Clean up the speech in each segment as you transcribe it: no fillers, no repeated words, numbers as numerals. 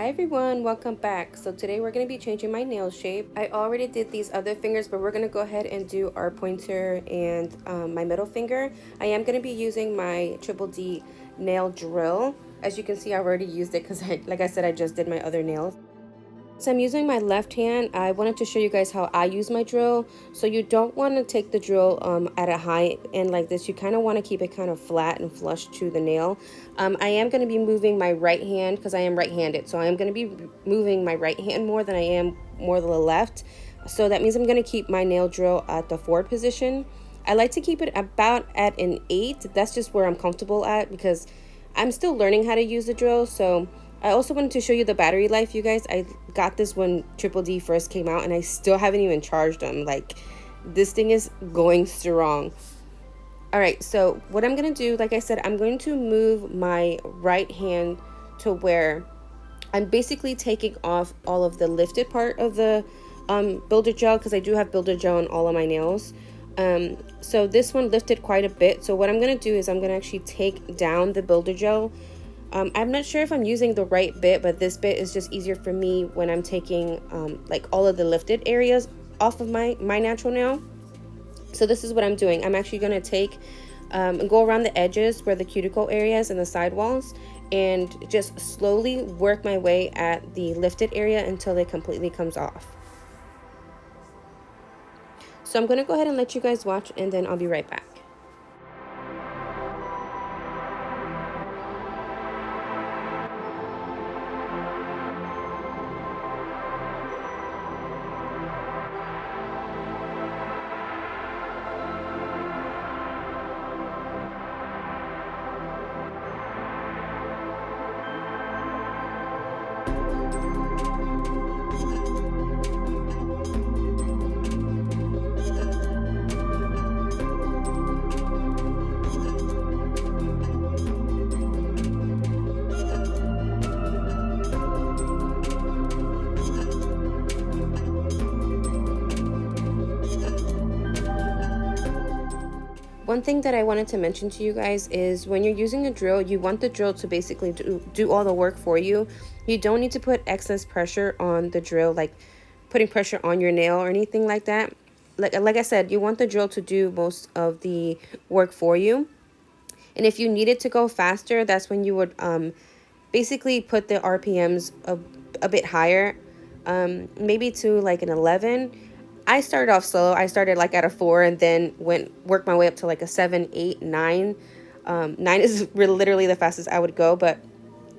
Hi everyone, welcome back. So today we're going to be changing my nail shape. I already did these other fingers, but we're going to go ahead and do our pointer and my middle finger. I am going to be using my Triple D nail drill. As you can see, I've already used it because like I said, I just did my other nails. So I'm using my left hand. I wanted to show you guys how I use my drill. So you don't want to take the drill at a high end like this. You kind of want to keep it kind of flat and flush to the nail. I am going to be moving my right hand because I am right-handed. So I am going to be moving my right hand more than I am more the left. So that means I'm going to keep my nail drill at the forward position. I like to keep it about at an 8. That's just where I'm comfortable at because I'm still learning how to use the drill. So I also wanted to show you the battery life, you guys. I got this when Triple D first came out and I still haven't even charged them. Like, this thing is going strong. All right, so what I'm gonna do, like I said, I'm going to move my right hand to where I'm basically taking off all of the lifted part of the builder gel, because I do have builder gel on all of my nails. So this one lifted quite a bit. So what I'm gonna do is I'm gonna actually take down the builder gel. I'm not sure if I'm using the right bit, but this bit is just easier for me when I'm taking like all of the lifted areas off of my natural nail. So this is what I'm doing. I'm actually going to take and go around the edges where the cuticle areas and the sidewalls and just slowly work my way at the lifted area until it completely comes off. So I'm going to go ahead and let you guys watch and then I'll be right back. One thing that I wanted to mention to you guys is when you're using a drill, you want the drill to basically do all the work for you. You don't need to put excess pressure on the drill, like putting pressure on your nail or anything like that. Like I said, you want the drill to do most of the work for you. And if you need it to go faster, that's when you would basically put the RPMs a bit higher, maybe to like an 11. I started off slow. I started like at a 4 and then worked my way up to like a 7, 8, 9. 9 is literally the fastest I would go. But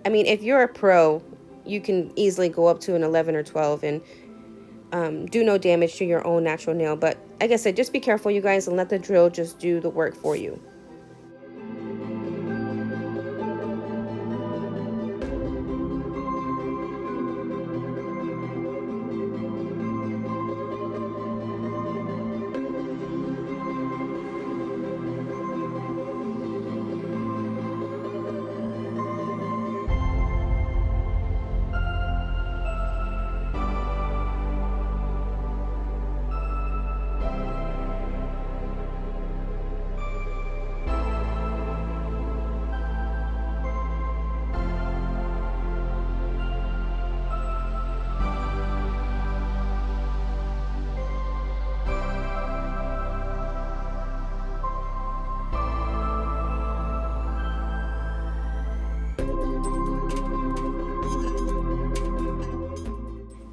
I mean, if you're a pro, you can easily go up to an 11 or 12 and do no damage to your own natural nail. But like I said, just be careful, you guys, and let the drill just do the work for you.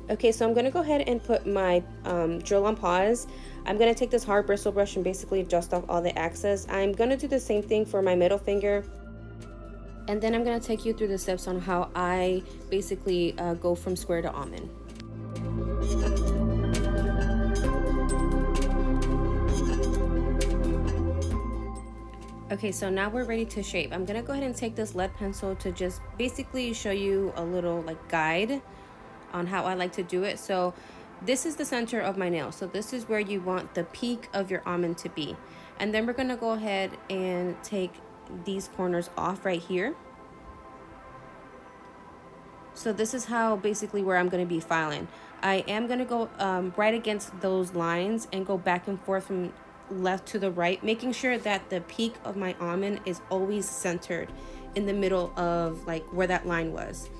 Okay, so I'm going to go ahead and put my drill on pause. I'm going to take this hard bristle brush and basically dust off all the excess. I'm going to do the same thing for my middle finger. And then I'm going to take you through the steps on how I basically go from square to almond. Okay, so now we're ready to shape. I'm going to go ahead and take this lead pencil to just basically show you a little like guide on how I like to do it. So this is the center of my nail. So this is where you want the peak of your almond to be. And then we're going to go ahead and take these corners off right here. So this is how basically where I'm going to be filing. I am going to go right against those lines and go back and forth from left to the right, making sure that the peak of my almond is always centered in the middle of like where that line was.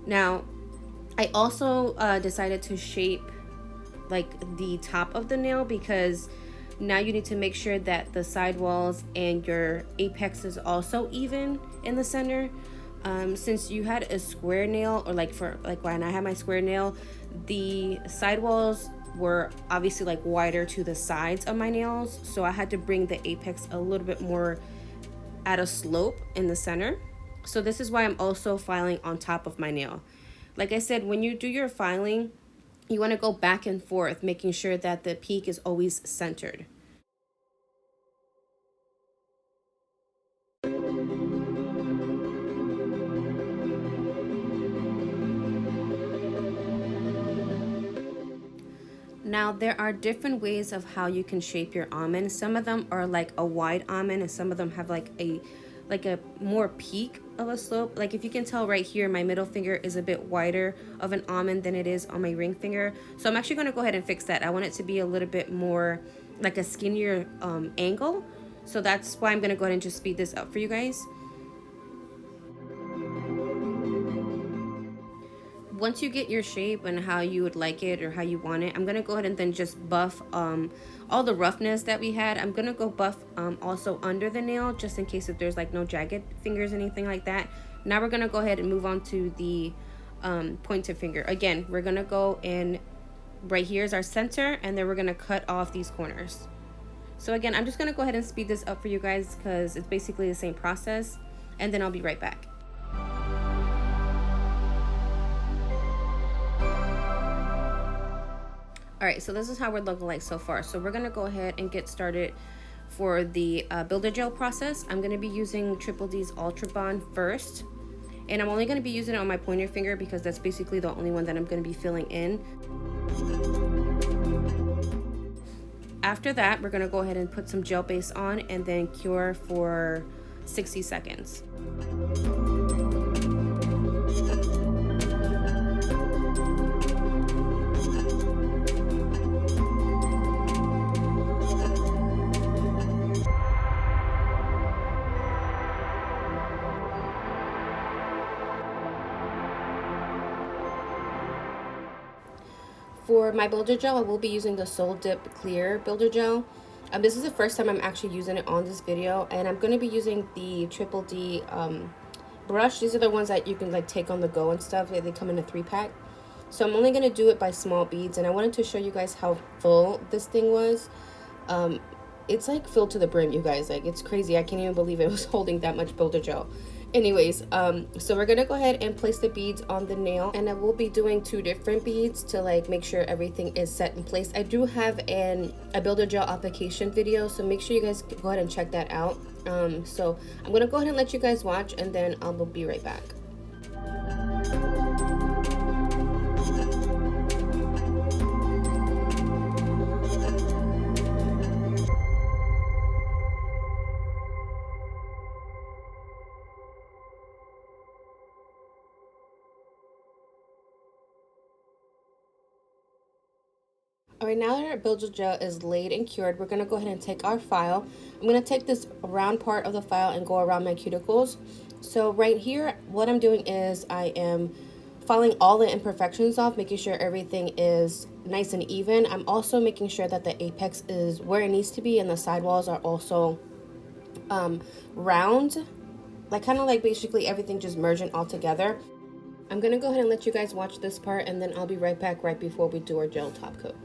Now, I also decided to shape like the top of the nail, because now you need to make sure that the sidewalls and your apex is also even in the center. Since you had a square nail, or like for like when I had my square nail, the sidewalls were obviously like wider to the sides of my nails, so I had to bring the apex a little bit more at a slope in the center. So this is why I'm also filing on top of my nail. Like I said, when you do your filing, you want to go back and forth, making sure that the peak is always centered. Now, there are different ways of how you can shape your almond. Some of them are like a wide almond, and some of them have like a more peak of a slope. Like if you can tell right here, my middle finger is a bit wider of an almond than it is on my ring finger. So I'm actually going to go ahead and fix that. I want it to be a little bit more like a skinnier angle. So that's why I'm going to go ahead and just speed this up for you guys. Once you get your shape and how you would like it or how you want it, I'm gonna go ahead and then just buff all the roughness that we had. I'm gonna go buff also under the nail, just in case if there's like no jagged fingers, anything like that. Now we're gonna go ahead and move on to the pointer finger. Again, we're gonna go in, right here is our center, and then we're gonna cut off these corners. So again, I'm just gonna go ahead and speed this up for you guys because it's basically the same process, and then I'll be right back. All right, so this is how we're looking like so far. So we're gonna go ahead and get started for the builder gel process. I'm gonna be using Triple D's Ultra Bond first, and I'm only gonna be using it on my pointer finger because that's basically the only one that I'm gonna be filling in. After that, we're gonna go ahead and put some gel base on and then cure for 60 seconds. For my builder gel, I will be using the Soul Dip Clear Builder Gel. This is the first time I'm actually using it on this video, and I'm going to be using the Triple D brush. These are the ones that you can like take on the go and stuff. They come in a 3-pack. So I'm only going to do it by small beads, and I wanted to show you guys how full this thing was. It's like filled to the brim, you guys. Like, it's crazy. I can't even believe it was holding that much builder gel. Anyways, so we're gonna go ahead and place the beads on the nail, and I will be doing 2 different beads to like make sure everything is set in place. I do have a builder gel application video, so make sure you guys go ahead and check that out. So I'm gonna go ahead and let you guys watch, and then I will be right back. Alright, now that our builder gel is laid and cured, we're going to go ahead and take our file. I'm going to take this round part of the file and go around my cuticles. So right here, what I'm doing is I am filing all the imperfections off, making sure everything is nice and even. I'm also making sure that the apex is where it needs to be, and the sidewalls are also round. Like kind of like basically everything just merging all together. I'm going to go ahead and let you guys watch this part, and then I'll be right back right before we do our gel top coat.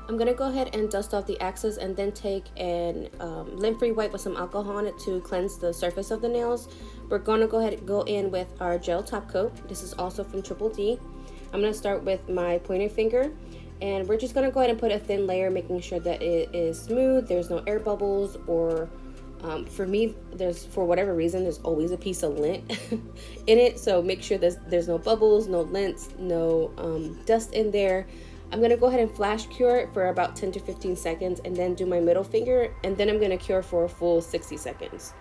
I'm gonna go ahead and dust off the axes, and then take an lint-free wipe with some alcohol on it to cleanse the surface of the nails. We're gonna go ahead and go in with our gel top coat. This is also from Triple D. I'm gonna start with my pointer finger, And we're just gonna go ahead and put a thin layer, making sure that it is smooth, there's no air bubbles, or for me, for whatever reason, there's always a piece of lint in it. So make sure there's no bubbles, no lints, no dust in there. I'm gonna go ahead and flash cure it for about 10 to 15 seconds and then do my middle finger, and then I'm gonna cure for a full 60 seconds.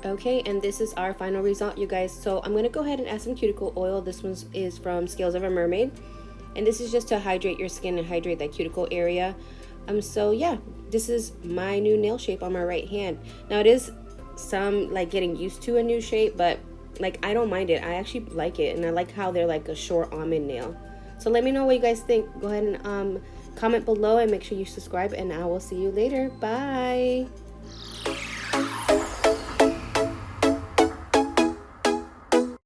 Okay, and this is our final result, you guys. So I'm gonna go ahead and add some cuticle oil. This one is from Scales of a Mermaid, and this is just to hydrate your skin and hydrate that cuticle area. So yeah, this is my new nail shape on my right hand. Now it is some like getting used to a new shape, but like I don't mind it. I actually like it, and I like how they're like a short almond nail. So let me know what you guys think. Go ahead and comment below and make sure you subscribe, and I will see you later. Bye.